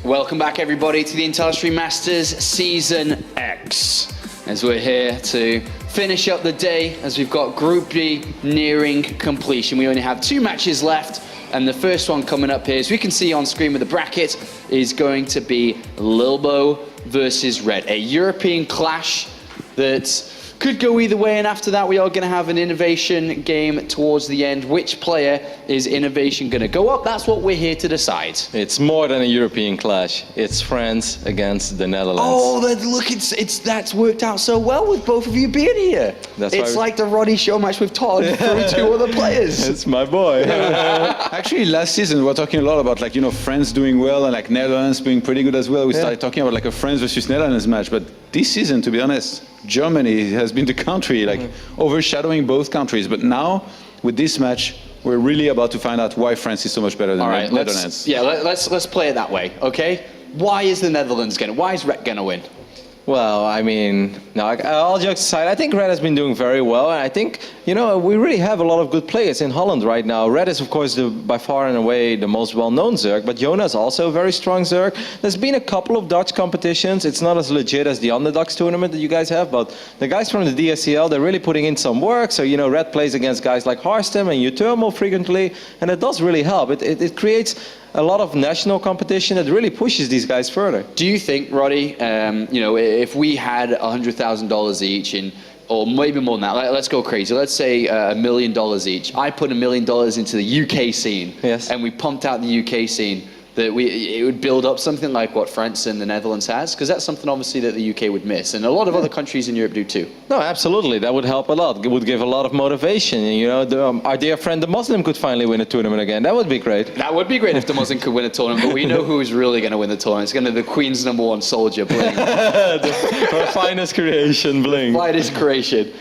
Welcome back, everybody, to the Intellistory Masters Season X. As we're here to finish up the day, as we've got Group B nearing completion. We only have 2 matches left, and the first one coming up here, as we can see on screen with the bracket, is going to be Lilbow versus Red, a European clash that could go either way, and after that we are going to have an innovation game towards the end. Which player is innovation going to go up? That's what we're here to decide. It's more than a European clash. It's France against the Netherlands. Oh, look, that's worked out so well with both of you being here. It's like the Roddy Show match with Todd through 2 other players. It's my boy. Actually, last season we were talking a lot about France doing well and Netherlands being pretty good as well. We started talking about a France versus Netherlands match, but this season, to be honest, Germany has been the country overshadowing both countries. But now, with this match, we're really about to find out why France is so much better than the Netherlands. Let's play it that way, okay? Why is the Netherlands why is Red gonna win? Well, I mean, no, all jokes aside, I think Red has been doing very well. And I think, we really have a lot of good players in Holland right now. Red is, of course, by far and away the most well-known Zerg, but Jona is also a very strong Zerg. There's been a couple of Dutch competitions. It's not as legit as the Underdogs tournament that you guys have, but the guys from the DSCL, they're really putting in some work. So, Red plays against guys like Harstem and Utermal frequently, and it does really help. It creates a lot of national competition that really pushes these guys further. Do you think, Roddy, if we had $100,000 each, or maybe more than that, let's go crazy. Let's say $1 million each. I put $1 million into the UK scene, and we pumped out the UK scene. That it would build up something like what France and the Netherlands has, because that's something obviously that the UK would miss, and a lot of other countries in Europe do too. No, absolutely, that would help a lot. It would give a lot of motivation. Our dear friend the Muslim could finally win a tournament again. That would be great. That would be great if the Muslim could win a tournament, but we know who's really going to win the tournament. It's going to be the Queen's #1 soldier, Bling. Her finest creation, Bling. Finest creation.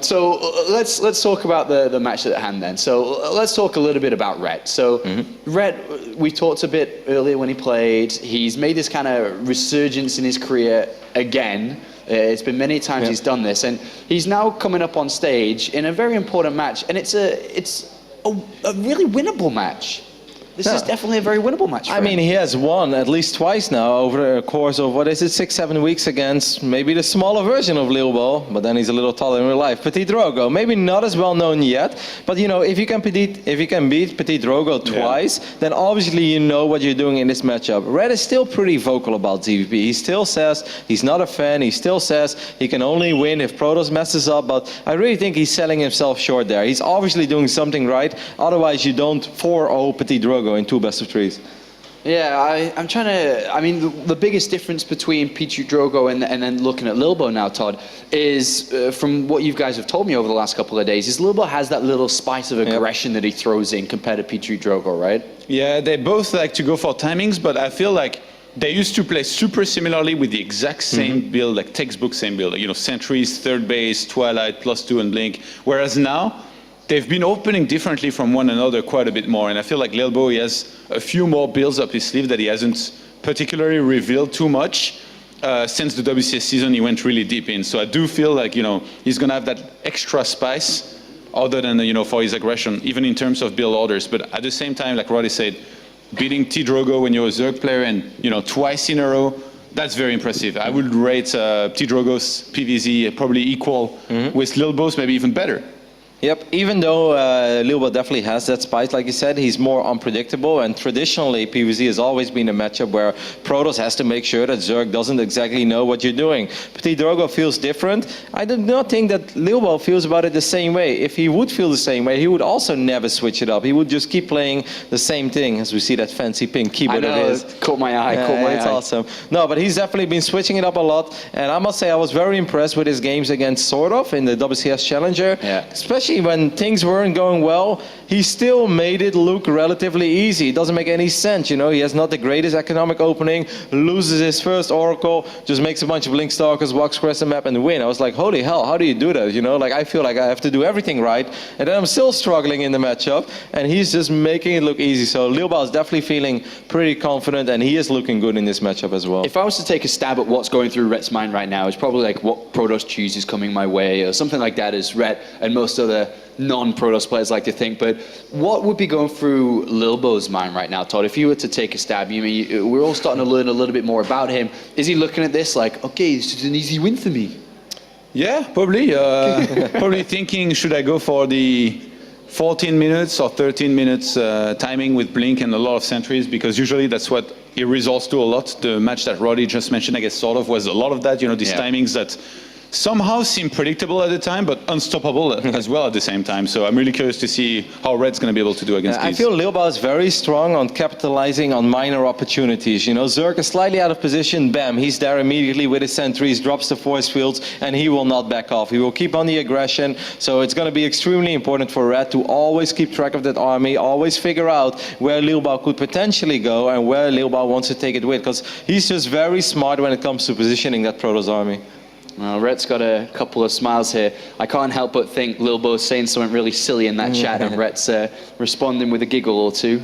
So let's talk about the match at hand then. So let's talk a little bit about Red. So Red, we talked a bit earlier when he played. He's made this kind of resurgence in his career again. It's been many times he's done this, and he's now coming up on stage in a very important match, and it's a really winnable match. This is definitely a very winnable match for him. I mean, he has won at least twice now over the course of, 6-7 weeks against maybe the smaller version of Lilbow, but then he's a little taller in real life. Petit Drogo, maybe not as well known yet, but if you can beat Petit Drogo twice, then obviously you know what you're doing in this matchup. Red is still pretty vocal about ZvP. He still says he's not a fan. He still says he can only win if Protoss messes up, but I really think he's selling himself short there. He's obviously doing something right. Otherwise, you don't 4-0 Petit Drogo in 2 best-of-3s. Yeah, I'm trying to. I mean, the biggest difference between Petit Drogo and then looking at Lilbow now, Todd, is from what you guys have told me over the last couple of days, is Lilbow has that little spice of aggression that he throws in compared to Petit Drogo, right? Yeah, they both like to go for timings, but I feel like they used to play super similarly with the exact same build, like textbook same build. Sentries, third base, Twilight, +2 and Blink. Whereas now, they've been opening differently from one another quite a bit more, and I feel like Lilbow, he has a few more builds up his sleeve that he hasn't particularly revealed too much. Since the WCS season, he went really deep in. So I do feel like, he's going to have that extra spice other than, for his aggression, even in terms of build orders. But at the same time, like Roddy said, beating T Drogo when you're a Zerg player and, twice in a row, that's very impressive. I would rate T Drogo's PVZ probably equal with Lilbow's, maybe even better. Yep, even though Lilbow definitely has that spice, like you said, he's more unpredictable, and traditionally PvZ has always been a matchup where Protoss has to make sure that Zerg doesn't exactly know what you're doing. Petit Drogo feels different. I do not think that Lilbow feels about it the same way. If he would feel the same way, he would also never switch it up. He would just keep playing the same thing, as we see that fancy pink keyboard of his. Caught my eye, It's awesome. No, but he's definitely been switching it up a lot, and I must say I was very impressed with his games against Sordov in the WCS Challenger, especially when things weren't going well. He still made it look relatively easy. It doesn't make any sense, he has not the greatest economic opening, loses his first Oracle, just makes a bunch of Blink Stalkers, walks across the map and win. I was like, holy hell, how do you do that? I feel like I have to do everything right, and then I'm still struggling in the matchup, and he's just making it look easy. So Lilbow is definitely feeling pretty confident, and he is looking good in this matchup as well. If I was to take a stab at what's going through Rhett's mind right now, it's probably like what Protoss chooses coming my way, or something like that, as Rhett and most other non-Protoss players like to think. But what would be going through Lilbow's mind right now, Todd? If you were to take a stab, you mean we're all starting to learn a little bit more about him. Is he looking at this like, okay, this is an easy win for me? Yeah, probably. Probably thinking, should I go for the 14 minutes or 13 minutes timing with Blink and a lot of sentries? Because usually that's what it resolves to a lot. The match that Roddy just mentioned, I guess, sort of was a lot of that. These timings that somehow seem predictable at the time, but unstoppable as well at the same time. So I'm really curious to see how Red's going to be able to do against these. I feel Lilbow is very strong on capitalizing on minor opportunities. Zerg is slightly out of position, bam, he's there immediately with his sentries, drops the force fields, and he will not back off. He will keep on the aggression. So it's going to be extremely important for Red to always keep track of that army, always figure out where Lilbow could potentially go and where Lilbow wants to take it with, because he's just very smart when it comes to positioning that Protoss army. Well, Rhett's got a couple of smiles here. I can't help but think Lilbow's saying something really silly in that chat, and Rhett's responding with a giggle or two.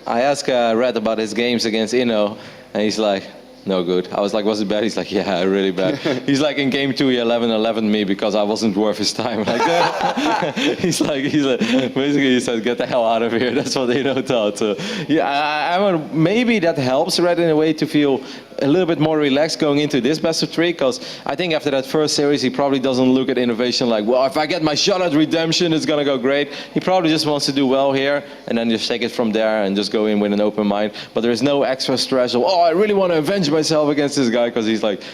I asked Rhett about his games against Inno, and he's like, no good. I was like, was it bad? He's like, yeah, really bad. He's like, in game 2, he 11-11 me because I wasn't worth his time. Like that. he's like, basically he said, get the hell out of here. That's what Inno thought. So, yeah, maybe that helps Red in a way to feel a little bit more relaxed going into this best of 3, because I think after that first series he probably doesn't look at innovation like, well, if I get my shot at redemption, it's gonna go great. He probably just wants to do well here and then just take it from there and just go in with an open mind. But there's no extra stress of, oh, I really want to avenge myself against this guy, because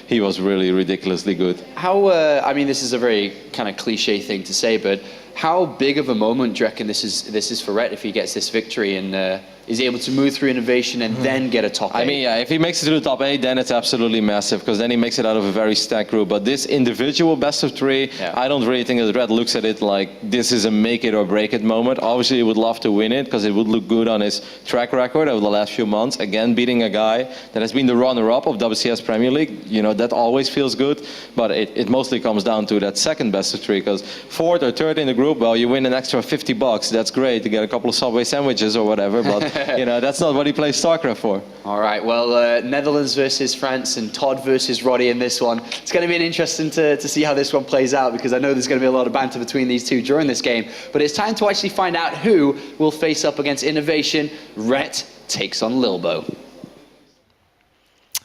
he was really ridiculously good. How, I mean, this is a very kind of cliche thing to say, but how big of a moment do you reckon this is for Rhett if he gets this victory and is able to move through innovation and then get a top 8? I mean, yeah, if he makes it to the top 8, then it's absolutely massive, because then he makes it out of a very stacked group. But this individual best of 3, I don't really think that Red looks at it like this is a make it or break it moment. Obviously, he would love to win it because it would look good on his track record over the last few months. Again, beating a guy that has been the runner-up of WCS Premier League, that always feels good. But it mostly comes down to that second best of 3, because 4th or 3rd in the group, well, you win an extra $50. That's great to get a couple of Subway sandwiches or whatever, but that's not what he plays StarCraft for. All right, well, Netherlands versus France and Todd versus Roddy in this one. It's going to be interesting to see how this one plays out, because I know there's going to be a lot of banter between these two during this game. But it's time to actually find out who will face up against Innovation. Rhett takes on Lilbow.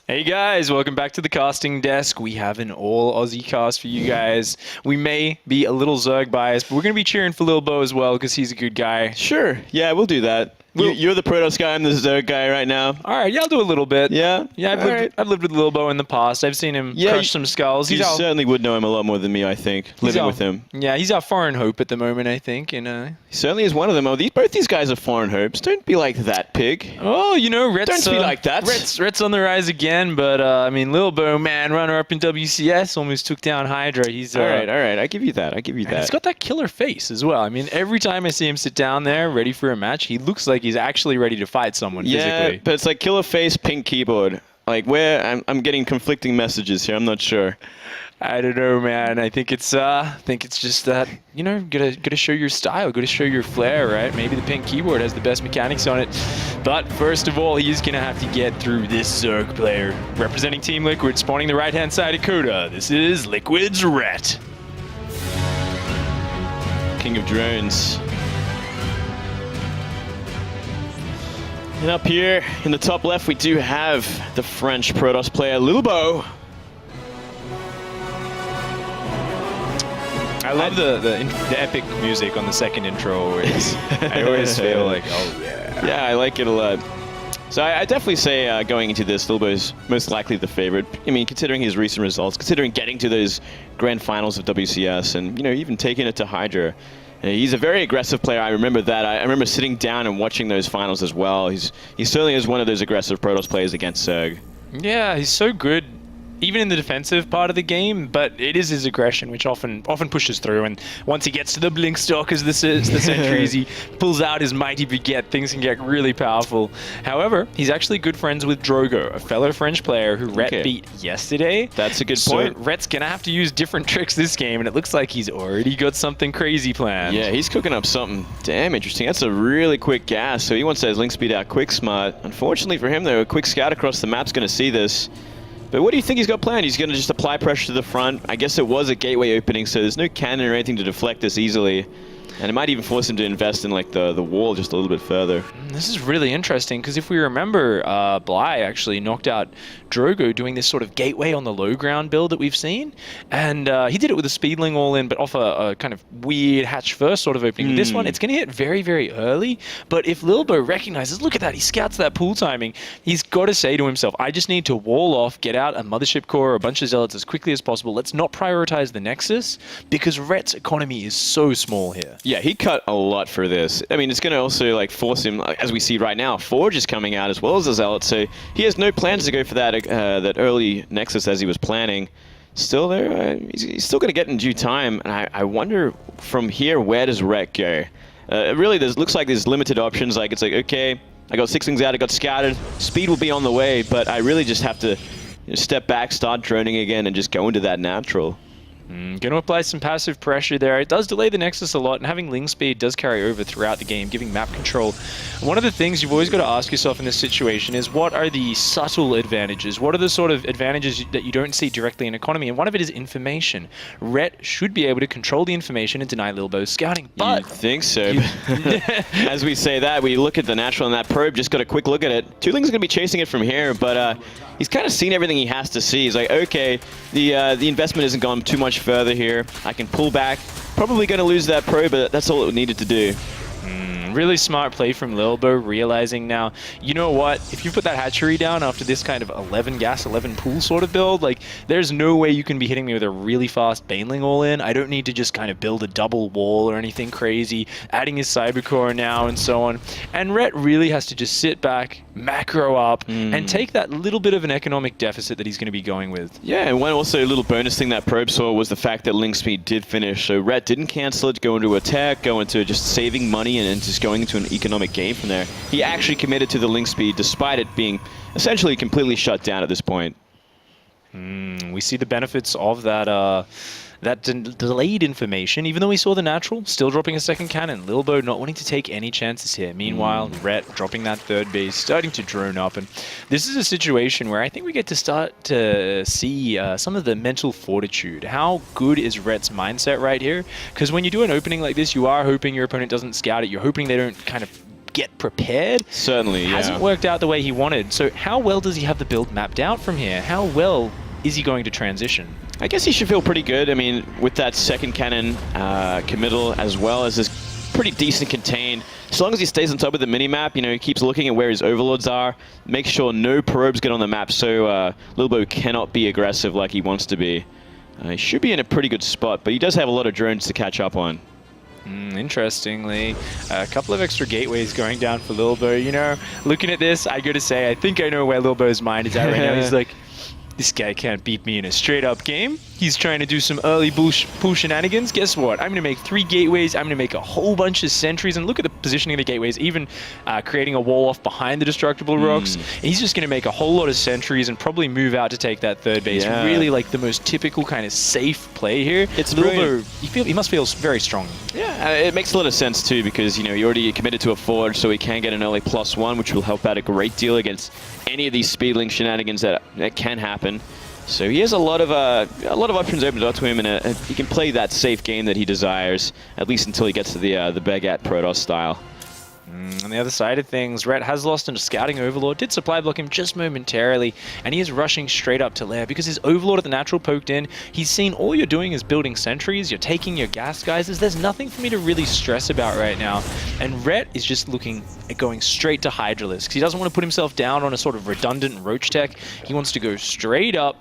Hey guys, welcome back to the casting desk. We have an all Aussie cast for you guys. We may be a little Zerg biased, but we're going to be cheering for Lilbow as well because he's a good guy. Sure, yeah, we'll do that. You're the Protoss guy, I'm the Zerg guy right now. All right, yeah, I'll do a little bit. Yeah? Yeah, I've lived with Lilbow in the past. I've seen him crush some skulls. You certainly would know him a lot more than me, I think, living with him. Yeah, he's our foreign hope at the moment, I think. He certainly is one of them. Oh, both these guys are foreign hopes. Don't be like that, pig. Oh, Rhett's... Don't be like that. Rhett's on the rise again, but, I mean, Lilbow, man, runner-up in WCS, almost took down Hydra. He's... All right, I give you that, He's got that killer face as well. I mean, every time I see him sit down there, ready for a match, he looks like he's actually ready to fight someone physically. Yeah, but it's like killer face, pink keyboard. Like, I'm getting conflicting messages here. I'm not sure. I don't know, man. I think it's just that, gotta show your style, gotta show your flair, right? Maybe the pink keyboard has the best mechanics on it. But first of all, he's gonna have to get through this Zerg player. Representing Team Liquid, spawning the right-hand side of Coda. This is Liquid's Rhett. King of drones. And up here in the top left, we do have the French Protoss player, Lilbow. I love the epic music on the second intro always. I always feel like, oh yeah. Yeah, I like it a lot. So I definitely say going into this, Lilbow is most likely the favorite. I mean, considering his recent results, considering getting to those grand finals of WCS and, even taking it to Hydra. He's a very aggressive player. I remember that. I remember sitting down and watching those finals as well. He certainly is one of those aggressive Protoss players against Zerg. Yeah, he's so good, even in the defensive part of the game, but it is his aggression which often pushes through, and once he gets to the blink stalkers, the sentries, he pulls out his mighty baguette, things can get really powerful. However, he's actually good friends with Drogo, a fellow French player who Rhett beat yesterday. That's a good point. So Rhett's gonna have to use different tricks this game, and it looks like he's already got something crazy planned. Yeah, he's cooking up something damn interesting. That's a really quick gas, so he wants that link speed out quick smart. Unfortunately for him, though, a quick scout across the map's gonna see this. But what do you think he's got planned? He's going to just apply pressure to the front. I guess it was a gateway opening, so there's no cannon or anything to deflect this easily. And it might even force him to invest in like the wall just a little bit further. This is really interesting because if we remember, Bly actually knocked out Drogo doing this sort of gateway on the low ground build that we've seen. And he did it with a Speedling all in, but off a kind of weird hatch first sort of opening. With this one, it's going to hit very, very early. But if Lilbow recognizes, look at that, he scouts that pool timing, he's got to say to himself, I just need to wall off, get out a Mothership Core or a bunch of Zealots as quickly as possible. Let's not prioritize the Nexus because Rhett's economy is so small here. Yeah, he cut a lot for this. I mean, it's going to also like force him, as we see right now, Forge is coming out as well as the Zealot, so he has no plans to go for that that early Nexus as he was planning. Still there, he's still going to get in due time, and I wonder from here, where does Rhett go? Really, looks like there's limited options. Like, it's like, okay, I got Sixlings out, I got scouted, speed will be on the way, but I really just have to step back, start droning again, and just go into that natural. Going to apply some passive pressure there. It does delay the Nexus a lot, and having Ling speed does carry over throughout the game, giving map control. One of the things you've always got to ask yourself in this situation is what are the subtle advantages? What are the sort of advantages that you don't see directly in economy? And one of it is information. Rhett should be able to control the information and deny Lilbow's scouting, but... You'd think so. As we say that, we look at the natural and that probe, just got a quick look at it. Tooling's going to be chasing it from here, but he's kind of seen everything he has to see. He's like, okay, the investment isn't gone too much further here. I can pull back. Probably going to lose that probe, but that's all it needed to do. Really smart play from Lilbow, realizing now, you know what, if you put that hatchery down after this kind of 11 gas, 11 pool sort of build, like, there's no way you can be hitting me with a really fast Baneling all in. I don't need to just kind of build a double wall or anything crazy, adding his Cybercore now and so on. And Rhett really has to just sit back, macro up, and take that little bit of an economic deficit that he's going to be going with. Yeah, and one also a little bonus thing that probe saw was the fact that Ling speed did finish, so Rhett didn't cancel it, go into attack, go into just saving money and just going into an economic game from there. He actually committed to the Ling speed despite it being essentially completely shut down at this point. We see the benefits of that delayed information, even though we saw the natural, still dropping a second cannon. Lilbow not wanting to take any chances here. Meanwhile, Rhett dropping that third base, starting to drone up. And this is a situation where I think we get to start to see some of the mental fortitude. How good is Rhett's mindset right here? Because when you do an opening like this, you are hoping your opponent doesn't scout it. You're hoping they don't kind of get prepared. Certainly, yeah. Hasn't worked out the way he wanted. So how well does he have the build mapped out from here? How well is he going to transition? I guess he should feel pretty good. I mean, with that second cannon committal as well as this pretty decent contained, as long as he stays on top of the minimap, you know, he keeps looking at where his overlords are, make sure no probes get on the map so Lilbow cannot be aggressive like he wants to be. He should be in a pretty good spot, but he does have a lot of drones to catch up on. Interestingly, a couple of extra gateways going down for Lilbow. You know, looking at this, I gotta say, I think I know where Lilbow's mind is at right now. He's like, this guy can't beat me in a straight-up game. He's trying to do some early pool shenanigans. Guess what? I'm going to make 3 gateways. I'm going to make a whole bunch of sentries. And look at the positioning of the gateways, even creating a wall off behind the destructible rocks. He's just going to make a whole lot of sentries and probably move out to take that third base. Yeah. Really like the most typical kind of safe play here. It's Lilbow, he must feel very strong. Yeah, it makes a lot of sense too because, you know, you already committed to a Forge, so he can get an early +1, which will help out a great deal against any of these Speedling shenanigans that can happen. So he has a lot of options opened up to him, and he can play that safe game that he desires, at least until he gets to the Begat Protoss style. On the other side of things, Rhett has lost into Scouting Overlord, did supply block him just momentarily, and he is rushing straight up to Lair because his Overlord at the natural poked in. He's seen all you're doing is building sentries, you're taking your gas geysers. There's nothing for me to really stress about right now. And Rhett is just looking at going straight to Hydralisk because he doesn't want to put himself down on a sort of redundant Roach tech. He wants to go straight up.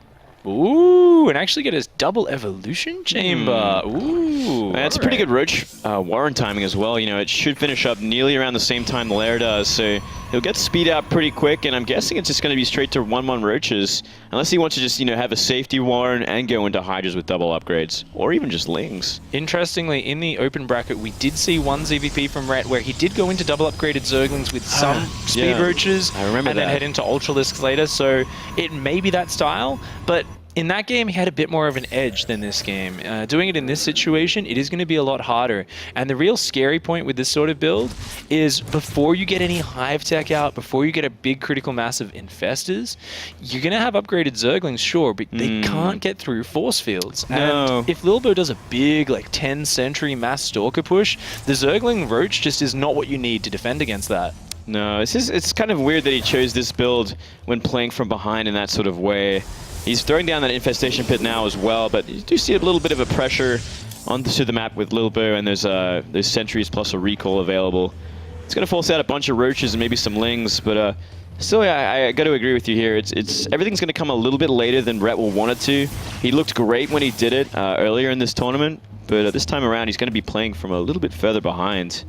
Ooh, and actually get his double evolution chamber. Ooh. That's pretty good Roach Warren timing as well. You know, it should finish up nearly around the same time the Lair does, so he'll get speed out pretty quick, and I'm guessing it's just going to be straight to 1-1 Roaches, unless he wants to just, you know, have a safety Warren and go into Hydras with double upgrades, or even just Lings. Interestingly, in the open bracket, we did see one ZvP from Rhett where he did go into double upgraded Zerglings with some speed Roaches, I remember and then head into Ultralisks later, so it may be that style, but in that game, he had a bit more of an edge than this game. Doing it in this situation, it is going to be a lot harder. And the real scary point with this sort of build is before you get any hive tech out, before you get a big critical mass of infestors, you're going to have upgraded Zerglings, sure, but they can't get through force fields. No. And if Lilbow does a big, like, 10 Sentry mass Stalker push, the Zergling Roach just is not what you need to defend against that. No, it's kind of weird that he chose this build when playing from behind in that sort of way. He's throwing down that infestation pit now as well, but you do see a little bit of a pressure onto the map with Lilbow, and there's sentries plus a recall available. It's going to force out a bunch of roaches and maybe some lings, but still, yeah, I got to agree with you here. It's everything's going to come a little bit later than Rhett will want it to. He looked great when he did it earlier in this tournament, but this time around he's going to be playing from a little bit further behind.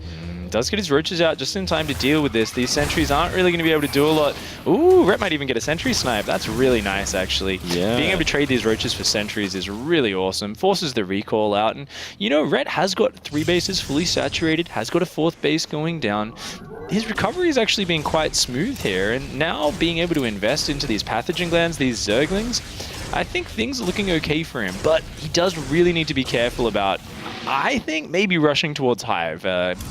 Does get his roaches out just in time to deal with this. These sentries aren't really going to be able to do a lot. Ooh, Rhett might even get a sentry snipe. That's really nice, actually. Yeah. Being able to trade these roaches for sentries is really awesome. Forces the recall out. And, you know, Rhett has got 3 bases fully saturated, has got a 4th base going down. His recovery has actually been quite smooth here. And now being able to invest into these pathogen glands, these Zerglings, I think things are looking okay for him. But he does really need to be careful about, I think, maybe rushing towards Hive,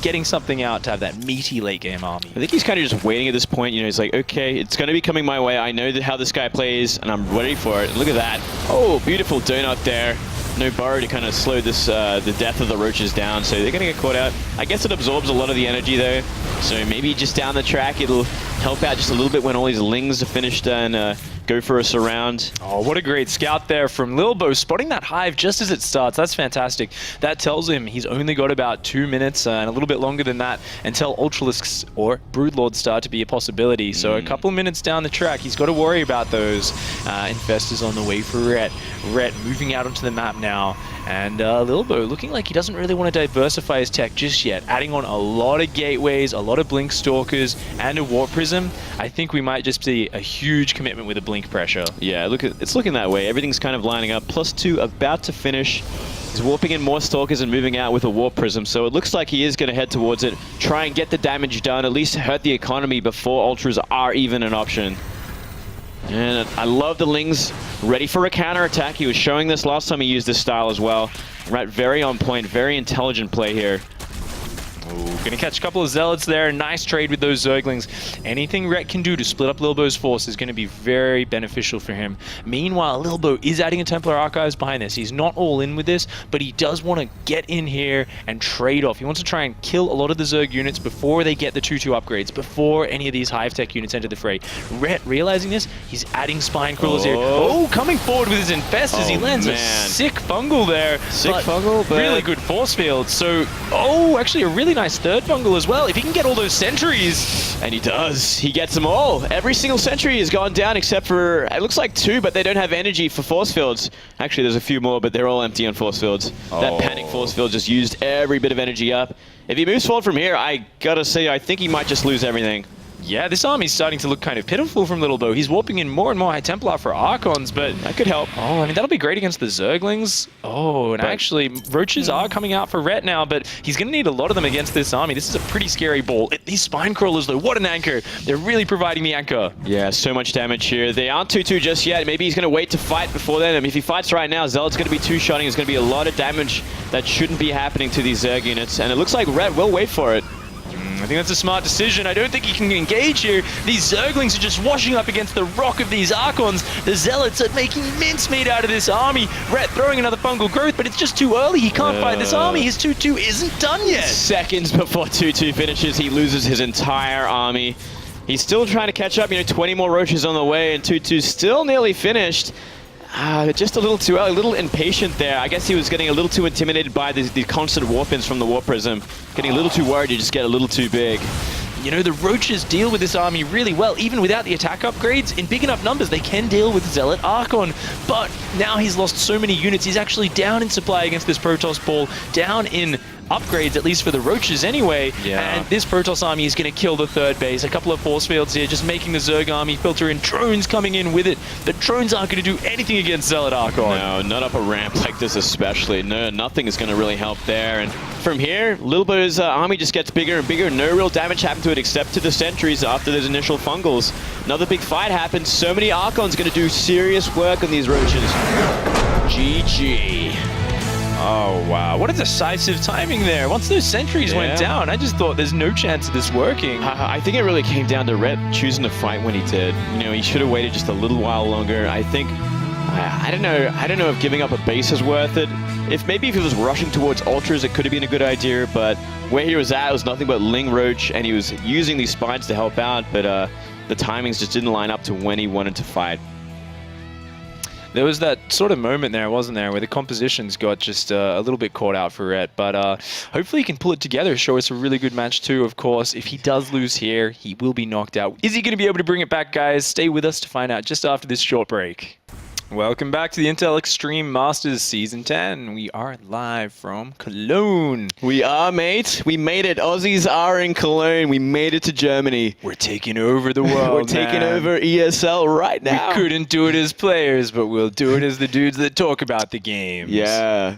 getting something out to have that meaty late game army. I think he's kind of just waiting at this point. You know, he's like, okay, it's going to be coming my way. I know how this guy plays, and I'm ready for it. Look at that. Oh, beautiful donut there. No burrow to kind of slow this the death of the roaches down, so they're going to get caught out. I guess it absorbs a lot of the energy, though, so maybe just down the track it'll help out just a little bit when all these lings are finished and go for a surround. Oh, what a great scout there from Lilbow, spotting that hive just as it starts. That's fantastic. That tells him he's only got about 2 minutes and a little bit longer than that until Ultralisks or Broodlords start to be a possibility. So a couple minutes down the track, he's got to worry about those infestors on the way for Rhett. Rhett moving out onto the map now. And Lilbow looking like he doesn't really want to diversify his tech just yet, adding on a lot of gateways, a lot of blink stalkers, and a warp prism. I think we might just see a huge commitment with a blink pressure. Yeah, it's looking that way. Everything's kind of lining up. +2 about to finish. He's warping in more stalkers and moving out with a warp prism, so it looks like he is going to head towards it, try and get the damage done, at least hurt the economy before ultras are even an option. And I love the lings ready for a counterattack. He was showing this last time he used this style as well. Right, very on point, very intelligent play here. Ooh, gonna catch a couple of zealots there. Nice trade with those Zerglings. Anything Rhett can do to split up Lilbow's force is gonna be very beneficial for him. Meanwhile, Lilbow is adding a Templar Archives behind this. He's not all in with this, but he does want to get in here and trade off. He wants to try and kill a lot of the Zerg units before they get the 2-2 upgrades, before any of these Hive Tech units enter the fray. Rhett, realizing this, he's adding Spine Crawlers here. Oh, coming forward with his Infestors. He lands a sick fungal there. Sick fungal, but really good force field. So, actually a really nice third fungal as well. If he can get all those sentries. And he does. He gets them all. Every single sentry has gone down except for, it looks like 2, but they don't have energy for force fields. Actually, there's a few more, but they're all empty on force fields. That panic force field just used every bit of energy up. If he moves forward from here, I gotta say, I think he might just lose everything. Yeah, this army's starting to look kind of pitiful from Lilbow. He's warping in more and more High Templar for Archons, but that could help. Oh, I mean, that'll be great against the Zerglings. Oh, and actually, Roaches are coming out for Rhett now, but he's going to need a lot of them against this army. This is a pretty scary ball. These Spine Crawlers, though, what an anchor. They're really providing the anchor. Yeah, so much damage here. They aren't 2-2 just yet. Maybe he's going to wait to fight before then. I mean, if he fights right now, Zealot's going to be 2-shotting. There's going to be a lot of damage that shouldn't be happening to these Zerg units, and it looks like Rhett will wait for it. I think that's a smart decision. I don't think he can engage here. These Zerglings are just washing up against the rock of these Archons. The Zealots are making mincemeat out of this army. Rhett throwing another fungal growth, but it's just too early. He can't fight this army. His 2-2 isn't done yet. Seconds before 2-2 finishes, he loses his entire army. He's still trying to catch up. 20 more Roaches on the way, and 2-2 still nearly finished. Just a little too early, a little impatient there. I guess he was getting a little too intimidated by the constant warp-ins from the Warp Prism. Getting a little too worried to just get a little too big. You know, the Roaches deal with this army really well. Even without the attack upgrades, in big enough numbers, they can deal with Zealot Archon. But now he's lost so many units. He's actually down in supply against this Protoss ball, down in upgrades, at least for the Roaches anyway. Yeah. And this Protoss army is going to kill the third base. A couple of force fields here, just making the Zerg army filter in. Drones coming in with it. The drones aren't going to do anything against Zealot Archon. No, not up a ramp like this especially. No, nothing is going to really help there. And from here, Lilbow's army just gets bigger and bigger. No real damage happened to it except to the sentries after those initial fungals. Another big fight happens. So many Archons going to do serious work on these Roaches. GG. Oh, wow. What a decisive timing there. Once those sentries went down, I just thought there's no chance of this working. I think it really came down to Rhett choosing to fight when he did. You know, he should have waited just a little while longer. I think, I don't know if giving up a base is worth it. If he was rushing towards Ultras, it could have been a good idea, but where he was at was nothing but Ling Roach, and he was using these spines to help out, but the timings just didn't line up to when he wanted to fight. There was that sort of moment there, wasn't there, where the compositions got just a little bit caught out for Rhett. But hopefully he can pull it together, show us a really good match too, of course. If he does lose here, he will be knocked out. Is he going to be able to bring it back, guys? Stay with us to find out just after this short break. Welcome back to the Intel Extreme Masters Season 10. We are live from Cologne. We are, mate. We made it. Aussies are in Cologne. We made it to Germany. We're taking over the world, We're taking over ESL right now. We couldn't do it as players, but we'll do it as the dudes that talk about the games. Yeah.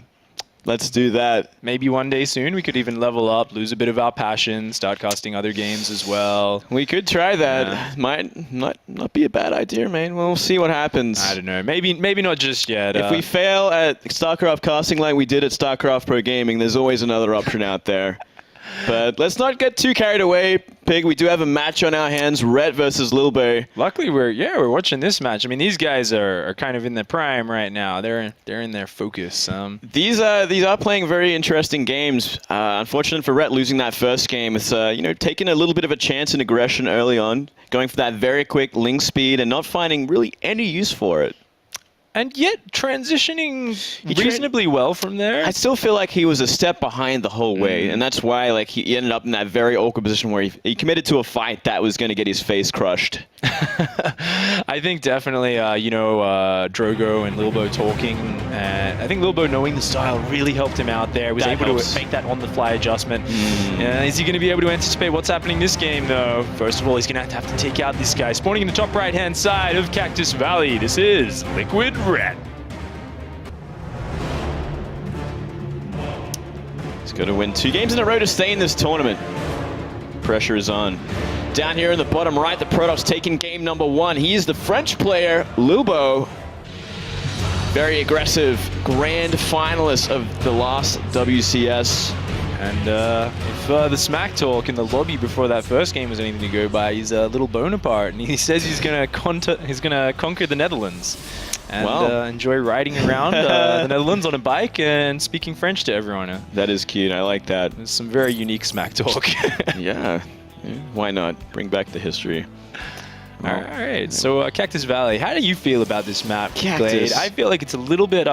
Let's do that. Maybe one day soon we could even level up, lose a bit of our passion, start casting other games as well. We could try that. Yeah. Might not be a bad idea, man. We'll see what happens. I don't know. Maybe not just yet. If we fail at StarCraft casting like we did at StarCraft Pro Gaming, there's always another option out there. But let's not get too carried away, Pig. We do have a match on our hands, Rhett versus Lilbow. Luckily, we're watching this match. I mean, these guys are kind of in their prime right now. They're in their focus. These are playing very interesting games. Unfortunate for Rhett losing that first game. It's taking a little bit of a chance in aggression early on, going for that very quick Ling speed and not finding really any use for it. And yet transitioning reasonably well from there. I still feel like he was a step behind the whole way, and that's why he ended up in that very awkward position where he committed to a fight that was going to get his face crushed. I think definitely, Drogo and Lilbow talking, and I think Lilbow knowing the style really helped him out there. Was able to make that on-the-fly adjustment. Is he going to be able to anticipate what's happening this game, though? First of all, he's going to have to take out this guy. Spawning in the top right-hand side of Cactus Valley. This is Liquid Red. He's got to win 2 games in a row to stay in this tournament. Pressure is on. Down here in the bottom right, the Protoss taking game number 1. He is the French player, Lilbow. Very aggressive, grand finalist of the last WCS. And if the smack talk in the lobby before that first game was anything to go by, he's a little Bonaparte, and he says he's gonna conquer the Netherlands and enjoy riding around the Netherlands on a bike and speaking French to everyone. That is cute. I like that. It's some very unique smack talk. Yeah. Why not? Bring back the history. All right. So Cactus Valley, how do you feel about this map, Cactus. Glade? I feel like it's a little bit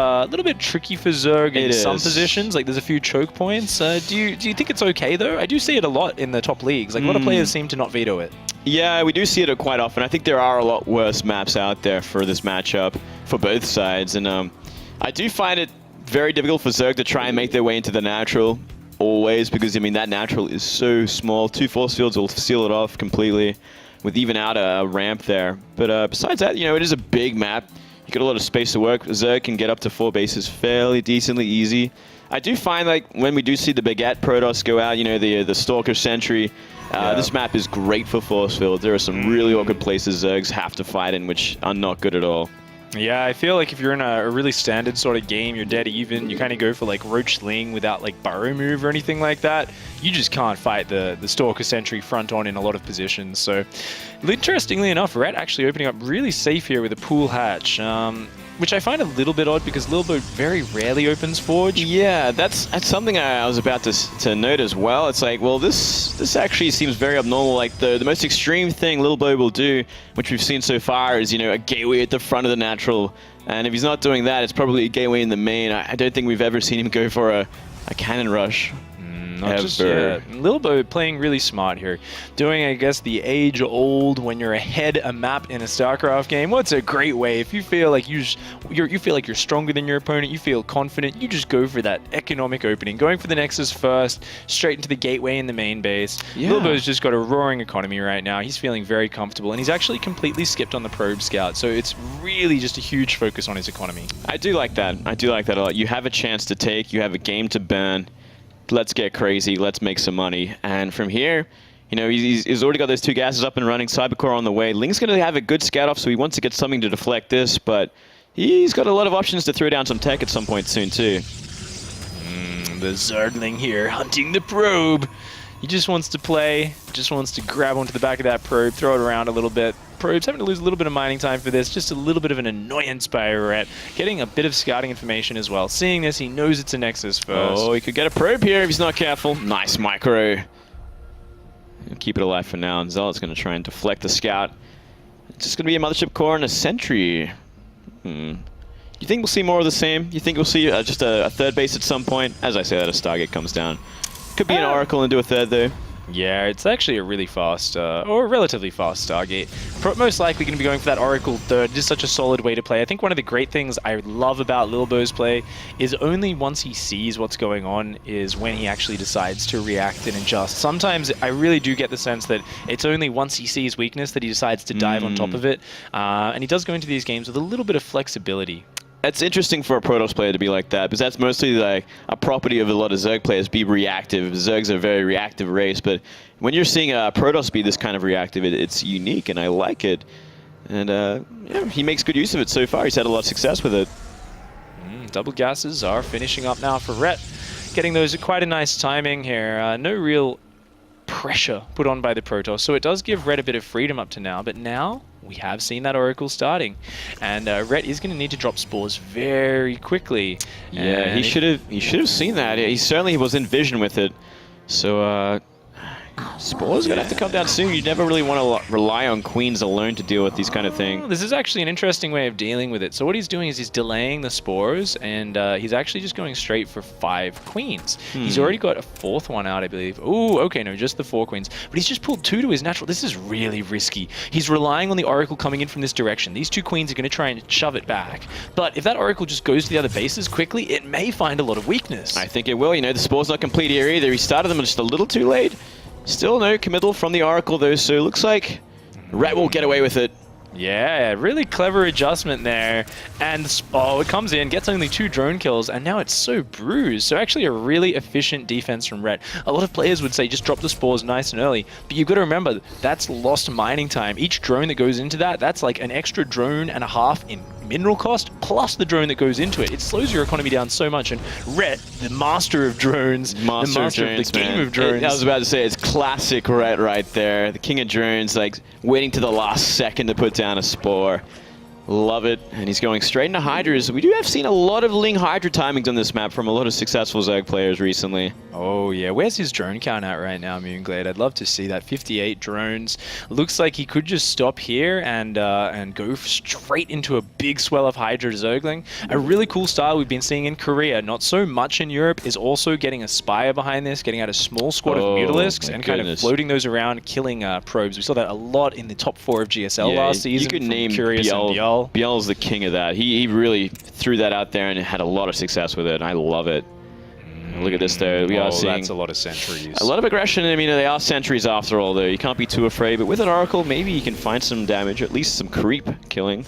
tricky for Zerg in some positions. Like there's a few choke points. Do you think it's okay though? I do see it a lot in the top leagues. Like a lot of players seem to not veto it. Yeah, we do see it quite often. I think there are a lot worse maps out there for this matchup for both sides, and I do find it very difficult for Zerg to try and make their way into the natural always, because I mean that natural is so small. 2 force fields will seal it off completely, with even out a ramp there. But besides that, it is a big map. You got a lot of space to work. Zerg can get up to 4 bases fairly decently easy. I do find like when we do see the Baguette Protoss go out, the Stalker Sentry, this map is great for force fields. There are some really awkward places Zergs have to fight in, which are not good at all. Yeah, I feel like if you're in a really standard sort of game, you're dead even, you kind of go for like Roach Ling without like Burrow move or anything like that, you just can't fight the Stalker Sentry front on in a lot of positions. So, interestingly enough, Rhett actually opening up really safe here with a pool hatch, which I find a little bit odd because Lilbow very rarely opens Forge. Yeah, that's something I was about to note as well. It's like, well, this actually seems very abnormal. Like the most extreme thing Lilbow will do, which we've seen so far, is a gateway at the front of the natural. And if he's not doing that, it's probably a gateway in the main. I don't think we've ever seen him go for a cannon rush. Lilbow playing really smart here. Doing, I guess, the age-old when you're ahead a map in a StarCraft game. What's a great way? If you feel like you feel like you're stronger than your opponent, you feel confident, you just go for that economic opening. Going for the Nexus first, straight into the gateway in the main base. Yeah. Lilbow's just got a roaring economy right now. He's feeling very comfortable, and he's actually completely skipped on the probe scout. So it's really just a huge focus on his economy. I do like that. I do like that a lot. You have a chance to take, you have a game to burn. Let's get crazy, let's make some money. And from here, you know, he's already got those 2 gases up and running, Cybercore on the way. Link's going to have a good scout off, so he wants to get something to deflect this, but he's got a lot of options to throw down some tech at some point soon, too. The Zergling here, hunting the probe. He just wants to play, just wants to grab onto the back of that probe, throw it around a little bit. Probe's having to lose a little bit of mining time for this, just a little bit of an annoyance by Rhett. Getting a bit of scouting information as well. Seeing this, he knows it's a Nexus first. Oh, he could get a probe here if he's not careful. Nice micro. Keep it alive for now, and Zealot's going to try and deflect the scout. It's just going to be a Mothership core and a sentry. You think we'll see more of the same? You think we'll see just a third base at some point? As I say that, a Stargate comes down. Could be an Oracle and do a third, though. Yeah, it's actually a really fast, or a relatively fast Stargate. Most likely going to be going for that Oracle third. Just such a solid way to play. I think one of the great things I love about Lilbow's play is only once he sees what's going on is when he actually decides to react and adjust. Sometimes I really do get the sense that it's only once he sees weakness that he decides to dive on top of it. And he does go into these games with a little bit of flexibility. It's interesting for a Protoss player to be like that, because that's mostly like a property of a lot of Zerg players, be reactive. Zerg's are a very reactive race, but when you're seeing a Protoss be this kind of reactive, it's unique, and I like it. And yeah, he makes good use of it so far. He's had a lot of success with it. Double gases are finishing up now for Rhett. Getting those at quite a nice timing here. No real pressure put on by the Protoss, so it does give Rhett a bit of freedom up to now, but now we have seen that Oracle starting, and Rhett is going to need to drop spores very quickly. Yeah, he should have seen that. He certainly was in vision with it. So spores gonna have to come down soon. You never really want to rely on queens alone to deal with these kind of things. This is actually an interesting way of dealing with it. So what he's doing is he's delaying the spores, and he's actually just going straight for 5 queens. He's already got a 4th one out, I believe. Ooh, okay, no, just the 4 queens. But he's just pulled 2 to his natural. This is really risky. He's relying on the Oracle coming in from this direction. These 2 queens are going to try and shove it back. But if that Oracle just goes to the other bases quickly, it may find a lot of weakness. I think it will. You know, the spore's not complete here either. He started them just a little too late. Still no committal from the Oracle, though, so it looks like Rhett will get away with it. Yeah, really clever adjustment there. And, oh, it comes in, gets only 2 drone kills, and now it's so bruised. So actually a really efficient defense from Rhett. A lot of players would say just drop the spores nice and early, but you've got to remember, that's lost mining time. Each drone that goes into that, that's like an extra drone and a half in mineral cost, plus the drone that goes into it. It slows your economy down so much, and Rhett, the master of drones, the master of the game of drones. I was about to say, it's classic Rhett right there. The king of drones, like, waiting to the last second to put down a spore. Love it. And he's going straight into Hydras. We have seen a lot of Ling Hydra timings on this map from a lot of successful Zerg players recently. Oh yeah, where's his drone count at right now, Moonglade? I'd love to see that. 58 drones. Looks like he could just stop here and go straight into a big swell of Hydra Zergling. A really cool style we've been seeing in Korea, not so much in Europe, is also getting a Spire behind this, getting out a small squad of Mutalisks and kind of floating those around, killing probes. We saw that a lot in the top 4 of GSL last season. You could name Curious and Biel. Biel's the king of that. He really threw that out there and had a lot of success with it. I love it. Look at this though. We are seeing that's a lot of sentries. A lot of aggression. I mean, they are sentries after all, though. You can't be too afraid. But with an Oracle, maybe you can find some damage, at least some creep killing.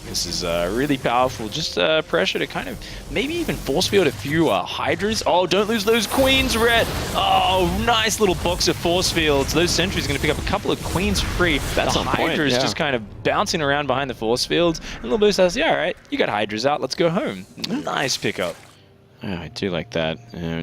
This is really powerful. Just pressure to kind of maybe even force field a few Hydras. Oh, don't lose those queens, Rhett. Oh, nice little box of force fields. Those sentries are going to pick up a couple of queens free. That's the on point, Hydras just kind of bouncing around behind the force fields. And Lilbow says, yeah, all right, you got Hydras out. Let's go home. Nice pickup. Oh, I do like that.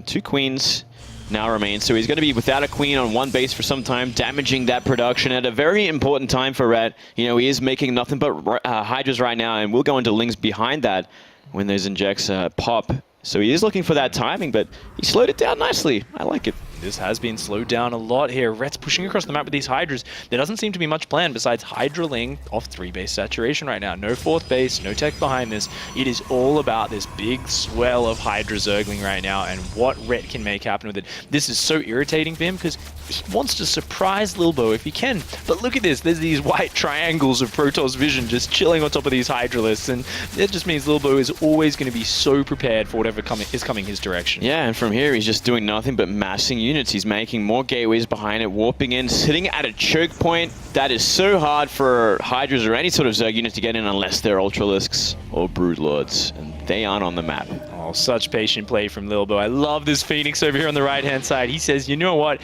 2 queens now remain, so he's going to be without a queen on 1 base for some time, damaging that production at a very important time for Rhett. You know, he is making nothing but Hydras right now, and we'll go into Lings behind that when those injects pop. So he is looking for that timing, but he slowed it down nicely. I like it. This has been slowed down a lot here. Rhett's pushing across the map with these Hydras. There doesn't seem to be much plan besides Hydraling off 3 base saturation right now. No 4th base, no tech behind this. It is all about this big swell of Hydra Zergling right now and what Rhett can make happen with it. This is so irritating for him because he wants to surprise Lilbow if he can. But look at this. There's these white triangles of Protoss vision just chilling on top of these Hydralisks, and it just means Lilbow is always going to be so prepared for whatever is coming his direction. Yeah, and from here, he's just doing nothing but massing units. He's making more gateways behind it, warping in, sitting at a choke point. That is so hard for Hydras or any sort of Zerg unit to get in unless they're Ultralisks or Broodlords, and they aren't on the map. Oh, such patient play from Lilbow. I love this Phoenix over here on the right-hand side. He says, you know what?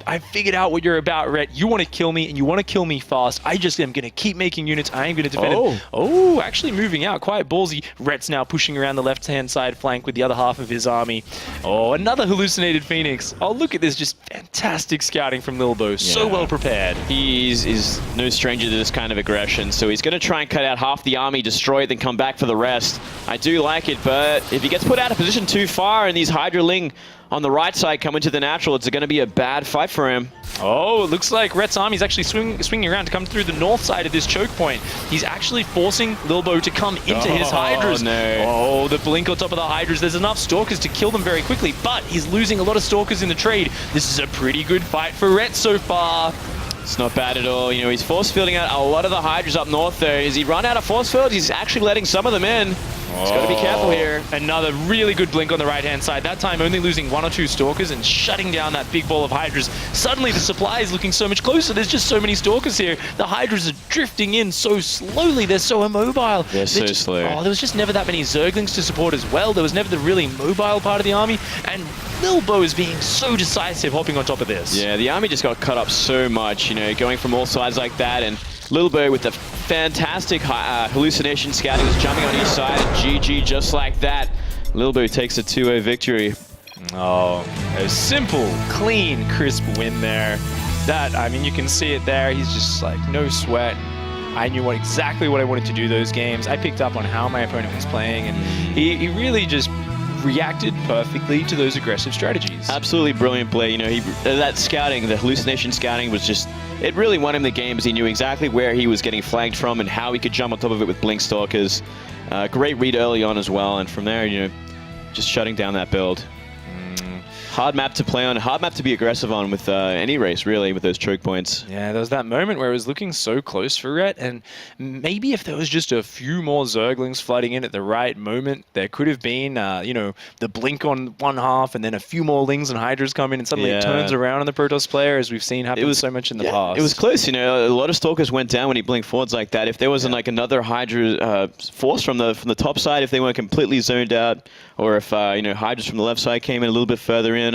I figured out what you're about, Rhett. You want to kill me, and you want to kill me fast. I just am going to keep making units. I am going to defend him. Oh, actually moving out. Quite ballsy. Rhett's now pushing around the left-hand side flank with the other half of his army. Oh, another hallucinated Phoenix. Oh, look at this. Just fantastic scouting from Lilbow. Yeah. So well prepared. He is no stranger to this kind of aggression, so he's going to try and cut out half the army, destroy it, then come back for the rest. I do like it, but if he gets put out of position too far and these Hydraling on the right side come into the natural, it's going to be a bad fight for him. Oh, it looks like Rhett's army is actually swinging around to come through the north side of this choke point. He's actually forcing Lilbow to come into his Hydras. No. Oh, the blink on top of the Hydras. There's enough Stalkers to kill them very quickly, but he's losing a lot of Stalkers in the trade. This is a pretty good fight for Rhett so far. It's not bad at all. You know, he's force fielding out a lot of the Hydras up north there. As he run out of force field, he's actually letting some of them in. He's got to be careful here. Another really good blink on the right-hand side. That time only losing 1 or 2 Stalkers and shutting down that big ball of Hydras. Suddenly the supply is looking so much closer. There's just so many Stalkers here. The Hydras are drifting in so slowly. They're so immobile. They're so slow. Oh, there was just never that many Zerglings to support as well. There was never the really mobile part of the army. And Lilbow is being so decisive hopping on top of this. Yeah, the army just got cut up so much, you know, going from all sides like that. And Lilbow with the fantastic hallucination scouting is jumping on each side, and GG just like that. Lilbow takes a 2-0 victory. Oh, a simple, clean, crisp win there. That, I mean, you can see it there. He's just like, no sweat. I knew exactly what I wanted to do those games. I picked up on how my opponent was playing, and he really just reacted perfectly to those aggressive strategies. Absolutely brilliant play. You know, that scouting, the hallucination scouting was just, it really won him the game, as he knew exactly where he was getting flanked from and how he could jump on top of it with Blink Stalkers. Great read early on as well, and from there, you know, just shutting down that build. Hard map to play on, hard map to be aggressive on with any race, really, with those choke points. Yeah, there was that moment where it was looking so close for Rhett, and maybe if there was just a few more Zerglings flooding in at the right moment, there could have been, you know, the blink on one half, and then a few more Lings and Hydras come in, and suddenly it turns around on the Protoss player, as we've seen happen so much in the past. It was close, you know, a lot of Stalkers went down when he blinked forwards like that. If there wasn't like another Hydra force from the top side, if they weren't completely zoned out, or if, you know, Hydras from the left side came in a little bit further in,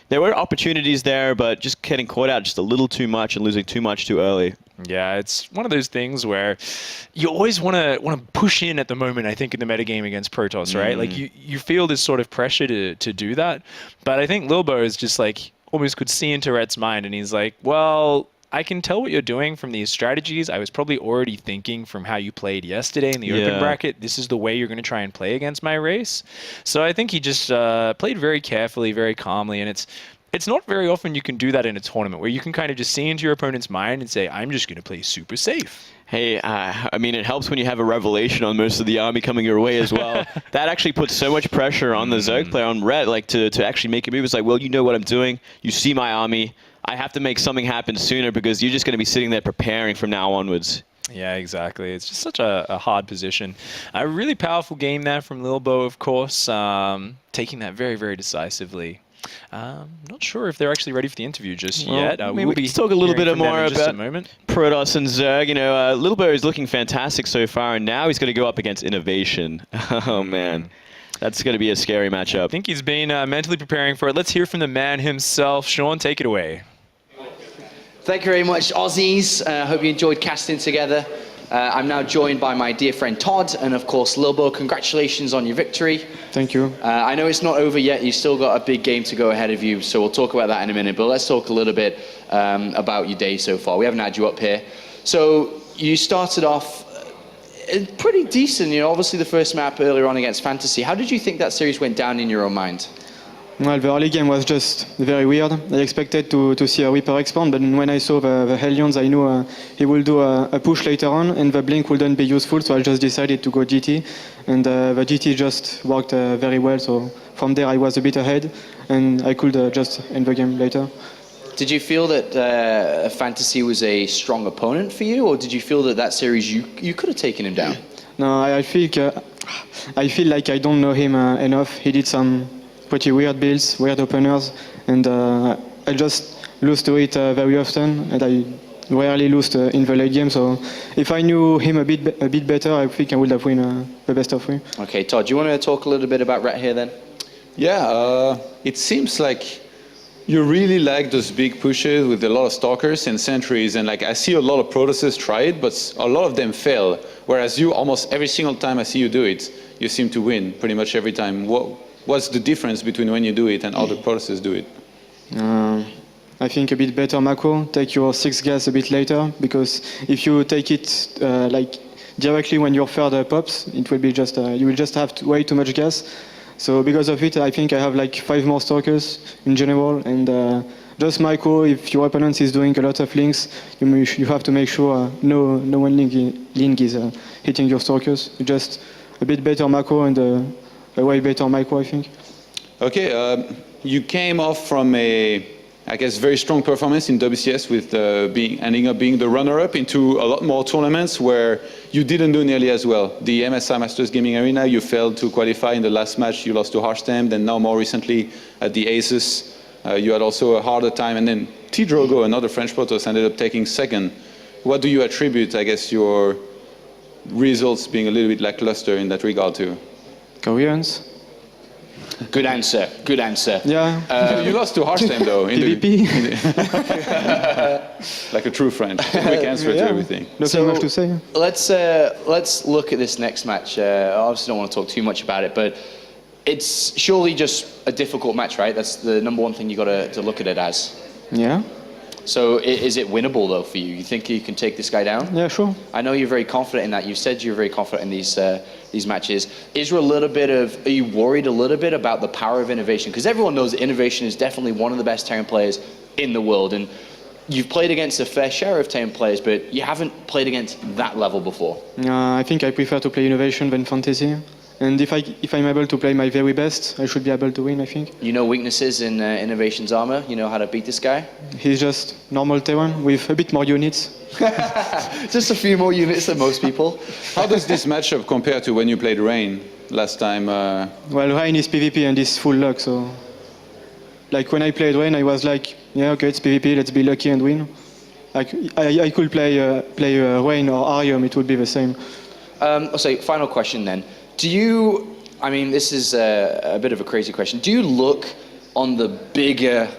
there were opportunities there, but just getting caught out just a little too much and losing too much too early. Yeah, it's one of those things where you always want to push in at the moment, I think, in the metagame against Protoss, right? Like, you feel this sort of pressure to do that. But I think Lilbow is just like, almost could see into Rhett's mind, and he's like, well, I can tell what you're doing from these strategies. I was probably already thinking from how you played yesterday in the open bracket. This is the way you're going to try and play against my race. So I think he just played very carefully, very calmly, and it's not very often you can do that in a tournament where you can kind of just see into your opponent's mind and say, I'm just going to play super safe. Hey, I mean, it helps when you have a revelation on most of the army coming your way as well. That actually puts so much pressure on the Zerg player, on Rhett, like to actually make a move. It's like, well, you know what I'm doing. You see my army. I have to make something happen sooner because you're just going to be sitting there preparing from now onwards. Yeah, exactly. It's just such a hard position. A really powerful game there from Lilbow, of course, taking that very, very decisively. Not sure if they're actually ready for the interview just yet. We'll be talk a little bit more about Protoss and Zerg. You know, Lilbow is looking fantastic so far, and now he's going to go up against Innovation. Oh, man. That's going to be a scary matchup. I think he's been mentally preparing for it. Let's hear from the man himself. Sean, take it away. Thank you very much, Aussies. Hope you enjoyed casting together. I'm now joined by my dear friend Todd, and of course Lilbow. Congratulations on your victory. Thank you. I know it's not over yet. You've still got a big game to go ahead of you, so we'll talk about that in a minute. But let's talk a little bit about your day so far. We haven't had you up here. So you started off pretty decent. You know, obviously the first map earlier on against Fantasy. How did you think that series went down in your own mind? Well, the early game was just very weird. I expected to see a Reaper expand, but when I saw the Hellions, I knew he will do a push later on, and the Blink wouldn't be useful, so I just decided to go GT, and the GT just worked very well, so from there I was a bit ahead, and I could just end the game later. Did you feel that Fantasy was a strong opponent for you, or did you feel that series you could have taken him down? No, I feel like I don't know him enough. He did some pretty weird builds, weird openers, and I just lose to it very often, and I rarely lose in the late game. So if I knew him a bit better, I think I would have won the best of 3. Okay, Todd, do you want to talk a little bit about Rat here then? Yeah, it seems like you really like those big pushes with a lot of stalkers and sentries, and like I see a lot of Protoses try it, but a lot of them fail. Whereas you, almost every single time I see you do it, you seem to win pretty much every time. What's the difference between when you do it and other Protoses do it? I think a bit better macro. Take your 6 gas a bit later, because if you take it like directly when your third pops, it will be just you will just have way too much gas. So because of it, I think I have like 5 more stalkers in general, and just macro. If your opponent is doing a lot of links, you have to make sure no one link is hitting your stalkers. Just a bit better macro and a way better micro, I think. Okay, you came off from I guess, very strong performance in WCS with ending up being the runner-up into a lot more tournaments where you didn't do nearly as well. The MSI Masters Gaming Arena, you failed to qualify in the last match. You lost to Harstem, then now more recently at the Aces, you had also a harder time. And then T-Drogo, another French Protoss, ended up taking second. What do you attribute, I guess, your results being a little bit lackluster in that regard to? Koreans. Good answer. Good answer. Yeah. You lost to Harstem though. PvP. Like a true friend. Quick answer to everything. Nothing much to say. Let's look at this next match. I obviously don't want to talk too much about it, but it's surely just a difficult match, right? That's the number one thing you got to look at it as. Yeah. So is it winnable though for you? You think you can take this guy down? Yeah, sure. I know you're very confident in that. You said you're very confident in these matches. Are you worried a little bit about the power of innovation? Because everyone knows that innovation is definitely one of the best Terran players in the world, and you've played against a fair share of Terran players, but you haven't played against that level before. I think I prefer to play innovation than fantasy. And if I'm able to play my very best, I should be able to win, I think. You know weaknesses in Innovation's armor? You know how to beat this guy? He's just normal Terran with a bit more units. Just a few more units than most people. How does this matchup compare to when you played Rain last time? Well, Rain is PvP and is full luck, so... Like when I played Rain, I was like, yeah, okay, it's PvP, let's be lucky and win. Like I could play Rain or Arium, it would be the same. So final question then. This is a bit of a crazy question. Do you look on the bigger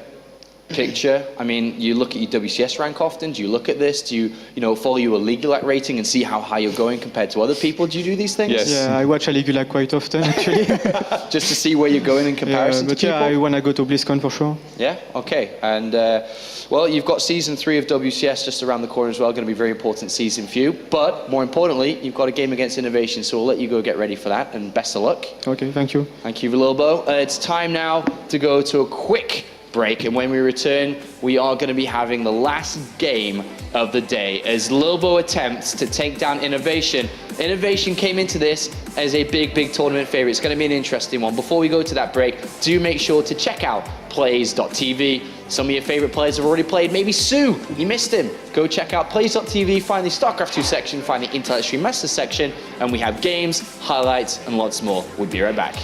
picture? I mean, you look at your WCS rank often. Do you look at this? Do you follow your League Lag rating and see how high you're going compared to other people? Do you do these things? Yes. Yeah, I watch a League Lag quite often, actually. Just to see where you're going in comparison to people? Yeah, I want to go to BlizzCon for sure. Yeah, okay. And, you've got Season 3 of WCS just around the corner as well. Going to be a very important season for you. But, more importantly, you've got a game against Innovation, so we'll let you go get ready for that, and best of luck. Okay, thank you. Thank you, Lilbow. It's time now to go to a quick break, and when we return, we are going to be having the last game of the day as Lilbow attempts to take down Innovation. Innovation came into this as a big tournament favorite. It's going to be an interesting one. Before we go to that break, do make sure to check out plays.tv. Some of your favorite players have already played. Maybe Sue, you missed him. Go check out plays.tv, find the StarCraft 2 section, find the Intel Extreme Masters section, and we have games, highlights, and lots more. We'll be right back.